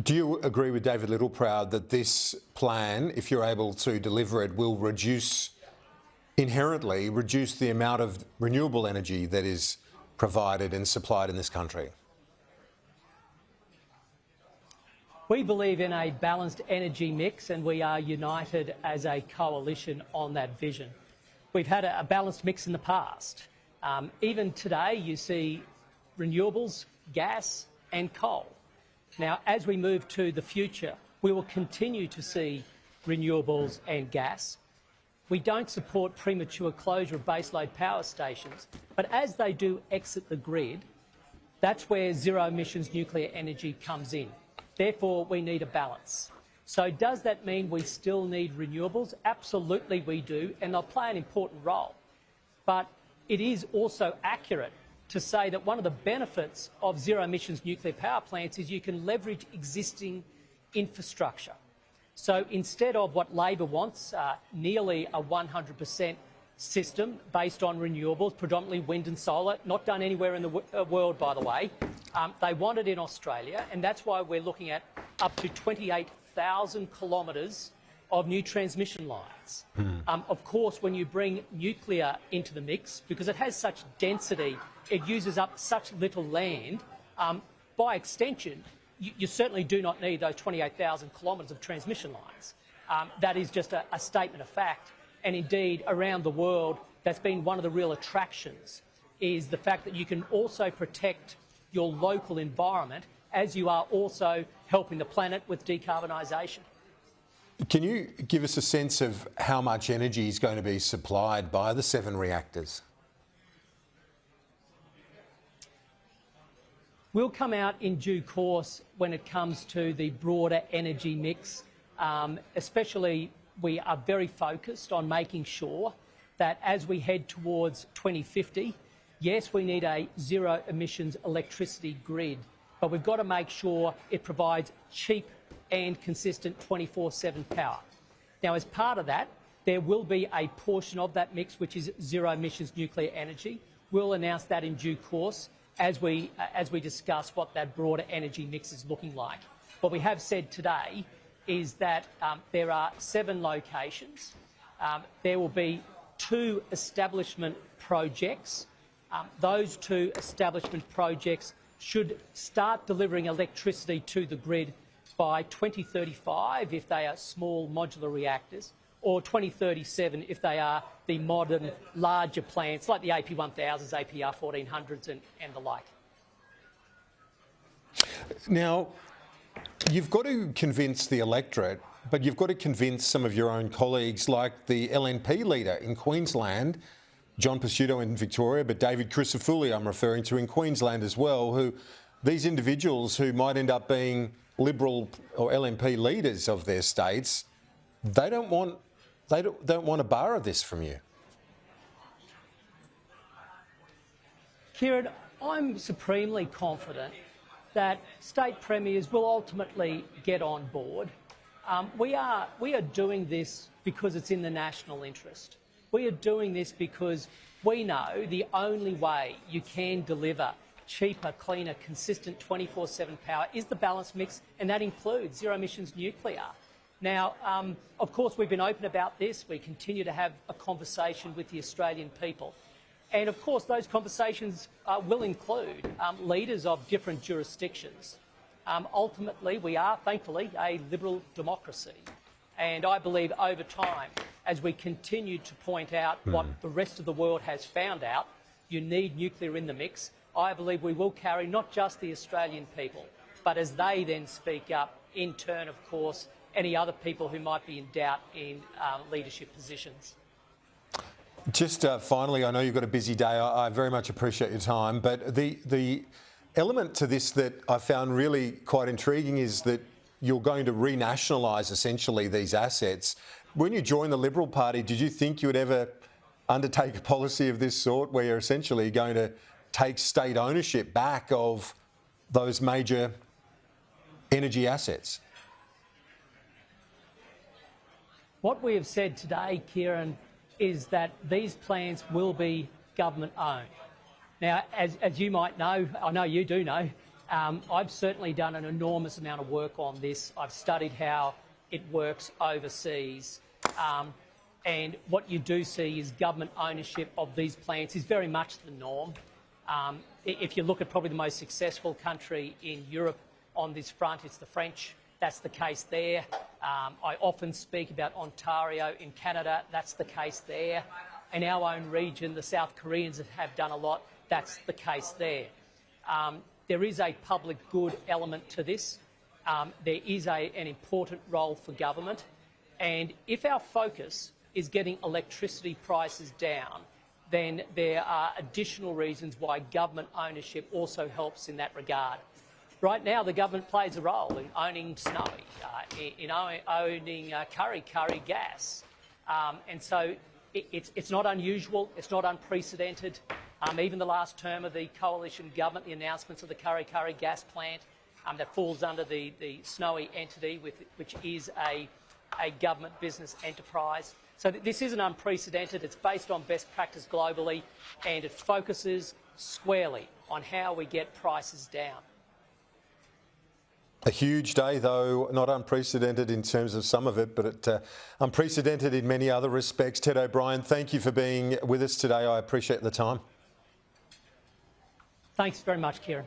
Do you agree with David Littleproud that this plan, if you're able to deliver it, will inherently reduce the amount of renewable energy that is provided and supplied in this country? We believe in a balanced energy mix, and we are united as a coalition on that vision. We've had a balanced mix in the past. Even today, you see renewables, gas and coal. Now, as we move to the future, we will continue to see renewables and gas. We don't support premature closure of baseload power stations, but as they do exit the grid, that's where zero emissions nuclear energy comes in. Therefore, we need a balance. So does that mean we still need renewables? Absolutely we do, and they'll play an important role. But it is also accurate to say that one of the benefits of zero emissions nuclear power plants is you can leverage existing infrastructure. So instead of what Labor wants, nearly a 100% system based on renewables, predominantly wind and solar, not done anywhere in the world, by the way, they want it in Australia, and that's why we're looking at up to 28,000 kilometres of new transmission lines. Of course, when you bring nuclear into the mix, because it has such density, it uses up such little land, by extension, you certainly do not need those 28,000 kilometres of transmission lines. That is just a statement of fact. And indeed, around the world, that's been one of the real attractions, is the fact that you can also protect your local environment as you are also helping the planet with decarbonisation. Can you give us a sense of how much energy is going to be supplied by the 7 reactors? We'll come out in due course when it comes to the broader energy mix. Especially, we are very focused on making sure that as we head towards 2050, yes, we need a zero emissions electricity grid, but we've got to make sure it provides cheap and consistent 24/7 power. Now, as part of that, there will be a portion of that mix which is zero emissions nuclear energy. We'll announce that in due course as we discuss what that broader energy mix is looking like. What we have said today is that there are 7 locations. There will be 2 establishment projects. Those 2 establishment projects should start delivering electricity to the grid by 2035 if they are small modular reactors, or 2037 if they are the modern, larger plants like the AP1000s, APR1400s and the like. Now, you've got to convince the electorate, but you've got to convince some of your own colleagues like the LNP leader in Queensland, John Pesutto in Victoria, but David Crisafulli I'm referring to in Queensland as well, who these individuals who might end up being Liberal or LNP leaders of their states, they don't want a bar of this from you. Kieran, I'm supremely confident that state premiers will ultimately get on board. We are doing this because it's in the national interest. We are doing this because we know the only way you can deliver cheaper, cleaner, consistent 24/7 power is the balanced mix, and that includes zero emissions nuclear. Now, of course, we've been open about this. We continue to have a conversation with the Australian people. And of course, those conversations will include leaders of different jurisdictions. Ultimately, we are, thankfully, a liberal democracy. And I believe over time, as we continue to point out what the rest of the world has found out, you need nuclear in the mix. I believe we will carry not just the Australian people, but as they then speak up, in turn, of course, any other people who might be in doubt in leadership positions. Just finally, I know you've got a busy day. I very much appreciate your time, but the element to this that I found really quite intriguing is that you're going to renationalise essentially these assets. When you joined the Liberal Party, did you think you would ever undertake a policy of this sort where you're essentially going to take state ownership back of those major energy assets? What we have said today, Kieran, is that these plants will be government owned. Now, as you might know, I know you do know, I've certainly done an enormous amount of work on this. I've studied how it works overseas. And what you do see is government ownership of these plants is very much the norm. If you look at probably the most successful country in Europe on this front, it's the French. That's the case there. I often speak about Ontario in Canada. That's the case there. In our own region, the South Koreans have done a lot. That's the case there. There is a public good element to this. There is an important role for government. And if our focus is getting electricity prices down, then there are additional reasons why government ownership also helps in that regard. Right now, the government plays a role in owning Snowy, in owning Kurri gas. And so it's not unusual, it's not unprecedented. Even the last term of the coalition government, the announcements of the Kurri gas plant, that falls under the Snowy entity, which is a government business enterprise. So this isn't unprecedented, it's based on best practice globally, and it focuses squarely on how we get prices down. A huge day, though, not unprecedented in terms of some of it, but unprecedented in many other respects. Ted O'Brien, thank you for being with us today. I appreciate the time. Thanks very much, Kieran.